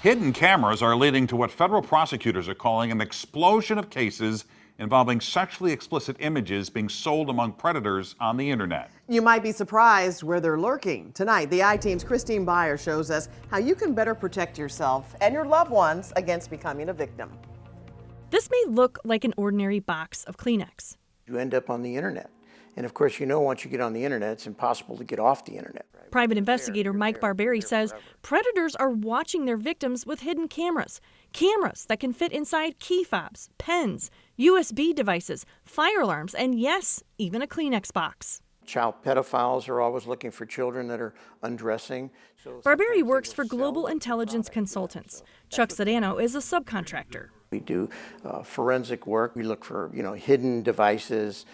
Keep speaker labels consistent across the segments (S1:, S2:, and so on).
S1: Hidden cameras are leading to what federal prosecutors are calling an explosion of cases involving sexually explicit images being sold among predators on the internet.
S2: You might be surprised where they're lurking. Tonight, the I-Team's Christine Byers shows us how you can better protect yourself and your loved ones against becoming a victim.
S3: This may look like an ordinary box of Kleenex.
S4: You end up on the internet. And of course, once you get on the internet, it's impossible to get off the internet.
S3: Private investigator Mike Barberi says predators are watching their victims with hidden cameras. Cameras that can fit inside key fobs, pens, USB devices, fire alarms, and yes, even a Kleenex box.
S4: Child pedophiles are always looking for children that are undressing.
S3: Barberi works for Global Intelligence Consultants. Chuck Sedano is a subcontractor.
S4: We do forensic work. We look for hidden devices,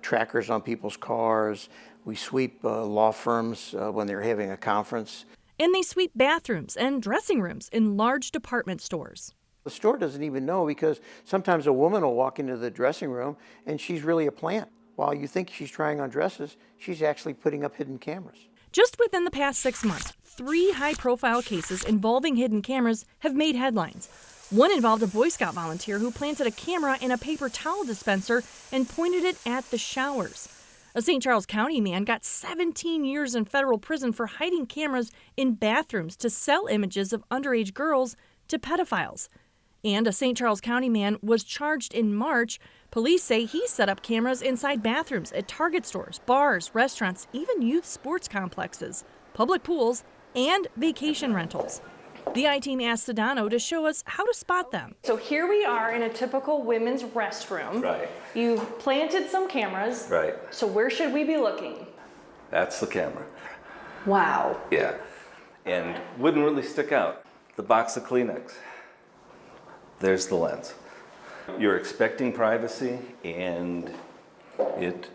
S4: trackers on people's cars. We sweep law firms when they're having a conference.
S3: And they sweep bathrooms and dressing rooms in large department stores.
S4: The store doesn't even know, because sometimes a woman will walk into the dressing room and she's really a plant. While you think she's trying on dresses, she's actually putting up hidden cameras.
S3: Just within the past 6 months, 3 high-profile cases involving hidden cameras have made headlines. One involved a Boy Scout volunteer who planted a camera in a paper towel dispenser and pointed it at the showers. A St. Charles County man got 17 years in federal prison for hiding cameras in bathrooms to sell images of underage girls to pedophiles. And a St. Charles County man was charged in March. Police say he set up cameras inside bathrooms at Target stores, bars, restaurants, even youth sports complexes, public pools, and vacation rentals. The I-Team asked Sedano to show us how to spot them.
S5: So here we are in a typical women's restroom.
S6: Right.
S5: You've planted some cameras.
S6: Right.
S5: So where should we be looking?
S6: That's the camera.
S5: Wow.
S6: Yeah. And wouldn't really stick out. The box of Kleenex. There's the lens. You're expecting privacy, and it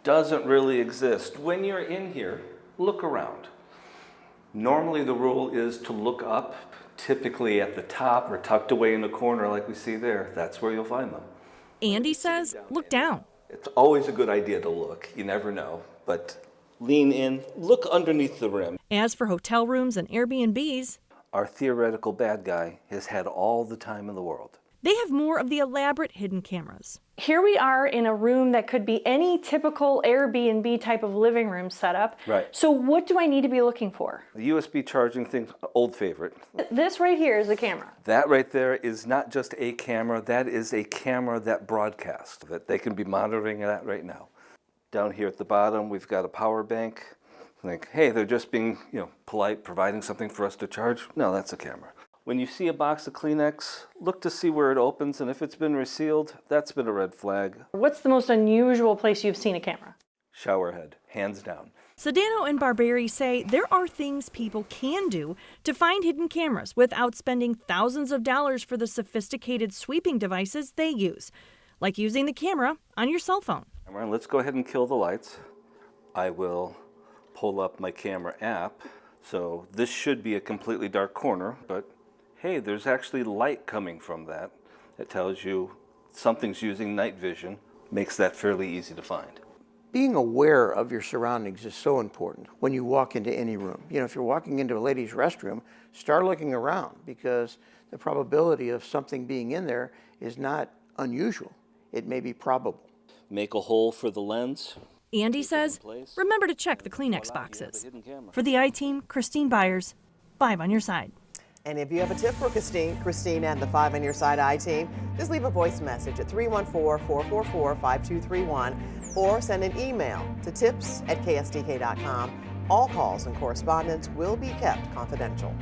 S6: doesn't really exist. When you're in here, look around. Normally the rule is to look up, typically at the top or tucked away in the corner like we see there. That's where you'll find them.
S3: Andy says, look down.
S6: It's always a good idea to look. You never know. But lean in, look underneath the rim.
S3: As for hotel rooms and Airbnbs,
S6: our theoretical bad guy has had all the time in the world.
S3: they have more of the elaborate hidden cameras.
S5: Here we are in a room that could be any typical Airbnb type of living room setup.
S6: Right.
S5: So what do I need to be looking for?
S6: The USB charging thing, old favorite.
S5: This right here is a camera.
S6: That right there is not just a camera, that is a camera that broadcasts, that they can be monitoring that right now. Down here at the bottom, we've got a power bank. Think, hey, they're just being, polite, providing something for us to charge. No, that's a camera. When you see a box of Kleenex, look to see where it opens, and if it's been resealed, that's been a red flag.
S5: What's the most unusual place you've seen a camera?
S6: Shower head, hands down.
S3: Sedano and Barberi say there are things people can do to find hidden cameras without spending thousands of dollars for the sophisticated sweeping devices they use, like using the camera on your cell phone.
S6: Let's go ahead and kill the lights. I will pull up my camera app. So this should be a completely dark corner, but hey, there's actually light coming from that. It tells you something's using night vision, makes that fairly easy to find.
S4: Being aware of your surroundings is so important when you walk into any room. If you're walking into a ladies' restroom, start looking around, because the probability of something being in there is not unusual. It may be probable.
S6: Make a hole for the lens.
S3: Andy says, remember to check the Kleenex boxes. For the I-Team, Christine Byers, 5 on your side.
S2: And if you have a tip for Christine and the 5 on your side I-Team, just leave a voice message at 314-444-5231 or send an email to tips@ksdk.com. All calls and correspondence will be kept confidential.